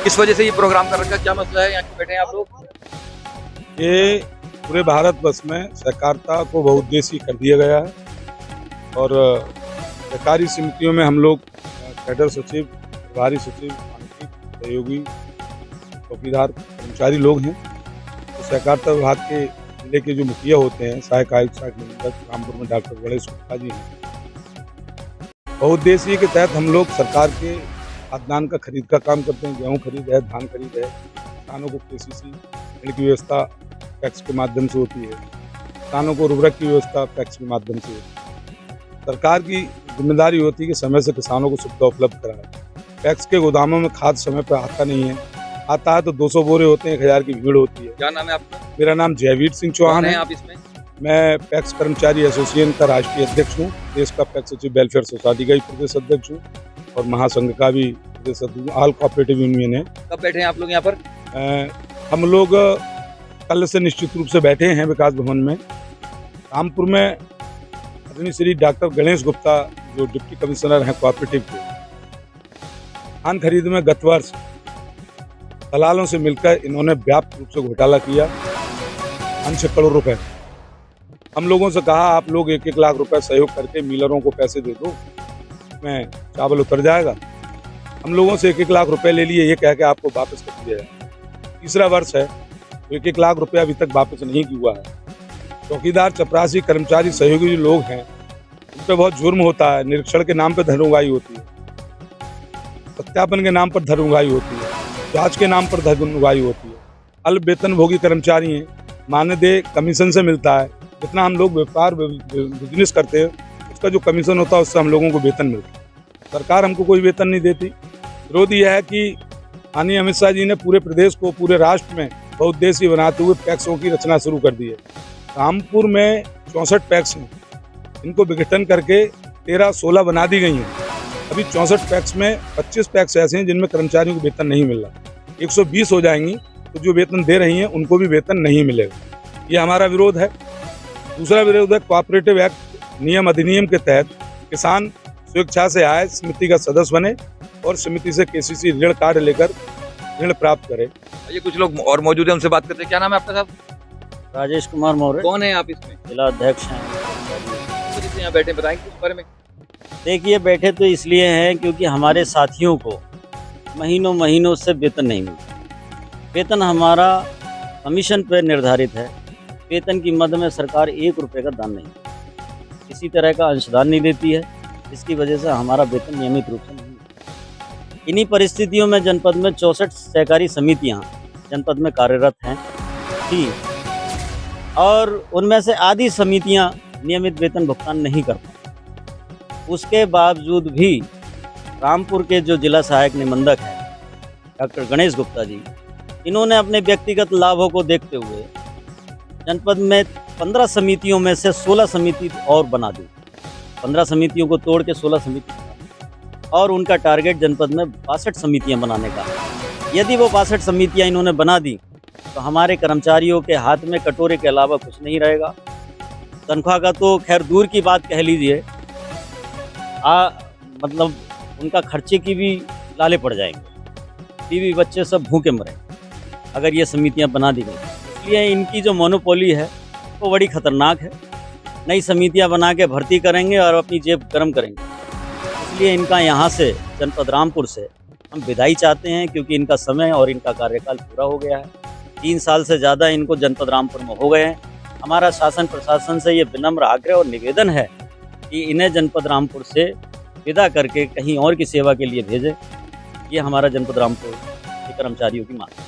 किस वजह से ये प्रोग्राम कर रखा है, क्या मसला है, यहाँ क्यों बैठे हैं आप लोग? ये पूरे भारतवर्ष में सहकारिता को बहुउद्देशीय कर दिया गया है और सहकारी समितियों में हम लोग कैडर सचिव, प्रभारी सचिव, आंतरिक सहयोगी, चौकीदार, कर्मचारी लोग हैं। तो सहकारिता विभाग के जिले के जो मुखिया होते हैं, सहायक आयुक्त, सहायक निबंधक, रामपुर में डॉक्टर गणेश गुप्ता जी हैं। बहुउद्देशीय के तहत हम लोग सरकार के खाद्यान्न का खरीद का काम करते हैं। गेहूँ खरीद है, धान खरीद है, किसानों को KCC ऋण की व्यवस्था पैक्स के माध्यम से होती है, किसानों को उर्वरक की व्यवस्था पैक्स के माध्यम से होती है। सरकार की जिम्मेदारी होती है कि समय से किसानों को सुविधा उपलब्ध कराए। पैक्स के गोदामों में खाद समय पर आता नहीं है, आता है तो 200 बोरे होते हैं, 1000 की भीड़ होती है। क्या नाम है आपका? मेरा नाम जयवीर सिंह चौहान है। आप इसमें? मैं पैक्स कर्मचारी एसोसिएशन का राष्ट्रीय अध्यक्ष हूँ, देश का पैक्स सचिव वेलफेयर सोसाइटी का भी प्रदेश अध्यक्ष हूँ और महासंघ का भी प्रदेश अध्यक्ष, ऑल कोऑपरेटिव यूनियन है। कब बैठे हैं आप लोग यहाँ पर? हम लोग कल से निश्चित रूप से बैठे हैं विकास भवन में। रामपुर में आदरणीय श्री डॉक्टर गणेश गुप्ता जो डिप्टी कमिश्नर हैं कोऑपरेटिव के, धान खरीद में गत वर्ष दलालों से मिलकर इन्होंने व्यापक रूप से घोटाला किया, 5 करोड़ रुपए। हम लोगों से कहा आप लोग 1-1 लाख रुपए सहयोग करके मिलरों को पैसे दे दो, में चावल उतर जाएगा। हम लोगों से 1-1 लाख रुपए ले लिए, ये कह के आपको वापस कर दिया जाए। तीसरा वर्ष है, 1-1 लाख रुपया अभी तक वापस नहीं हुआ है। चौकीदार, चपरासी, कर्मचारी, सहयोगी जो लोग हैं उन पर बहुत जुर्म होता है। निरीक्षण के नाम पर धन होती है, सत्यापन के नाम पर धन होती है, जांच के नाम पर धन होती है। अल्प वेतन भोगी कर्मचारी हैं, मानदेय कमीशन से मिलता है। जितना हम लोग व्यापार बिजनेस करते हैं उसका जो कमीशन होता है उससे हम लोगों को वेतन मिलता है। सरकार हमको कोई वेतन नहीं देती। विरोध यह है कि माननीय अमित शाह जी ने पूरे प्रदेश को, पूरे राष्ट्र में बहुउद्देशीय बनाते हुए पैक्सों की रचना शुरू कर दी है। रामपुर में 64 पैक्स हैं, इनको विघटन करके 13-16 बना दी गई हैं। अभी 64 पैक्स में 25 पैक्स ऐसे हैं जिनमें कर्मचारियों को वेतन नहीं मिल रहा। 120 हो जाएंगी तो जो वेतन दे रही हैं उनको भी वेतन नहीं मिलेगा। ये हमारा विरोध है। दूसरा विरोध है कोऑपरेटिव एक्ट नियम अधिनियम के तहत किसान स्वेच्छा से आए, समिति का सदस्य बने और समिति से KCC ऋण कार्ड लेकर ऋण प्राप्त करे। ये कुछ लोग और मौजूद हैं, उनसे बात करते हैं। क्या नाम है आपका साहब? राजेश कुमार मौर्य। कौन है आप इसमें? जिला अध्यक्ष हैं। तो यहाँ बैठे, बताएंगे इस बारे में? देखिए, बैठे तो इसलिए हैं क्योंकि हमारे साथियों को महीनों से वेतन नहीं मिलता। वेतन हमारा कमीशन पर निर्धारित है। वेतन की मद में सरकार 1 रुपये का दान नहीं, किसी तरह का अंशदान नहीं देती है। इसकी वजह से हमारा वेतन नियमित रूप से नहीं मिलता। इन्हीं परिस्थितियों में जनपद में 64 सहकारी समितियां जनपद में कार्यरत हैं थी और उनमें से आधी समितियां नियमित वेतन भुगतान नहीं कर पाती। उसके बावजूद भी रामपुर के जो जिला सहायक निबंधक हैं डॉक्टर गणेश गुप्ता जी, इन्होंने अपने व्यक्तिगत लाभों को देखते हुए जनपद में 15 समितियों में से 16 समिति और बना दी। 15 समितियों को तोड़ के 16 समिति और उनका टारगेट जनपद में 62 समितियां बनाने का है। यदि वो 62 समितियां इन्होंने बना दी तो हमारे कर्मचारियों के हाथ में कटोरे के अलावा कुछ नहीं रहेगा। तनख्वाह का तो खैर दूर की बात कह लीजिए, मतलब उनका खर्चे की भी लाले पड़ जाएंगे। बीवी बच्चे सब भूखे मरेंगे अगर ये समितियां बना दी गई। इसलिए इनकी जो मोनोपोली है वो बड़ी खतरनाक है। नई समितियां बना के भर्ती करेंगे और अपनी जेब गर्म करेंगे। इसलिए इनका यहाँ से, जनपद रामपुर से हम विदाई चाहते हैं क्योंकि इनका समय और इनका कार्यकाल पूरा हो गया है। 3 साल से ज़्यादा इनको जनपद रामपुर में हो गए हैं। हमारा शासन प्रशासन से ये विनम्र आग्रह और निवेदन है कि इन्हें जनपद रामपुर से विदा करके कहीं और की सेवा के लिए भेजें। ये हमारा जनपद रामपुर के कर्मचारियों की मांग है।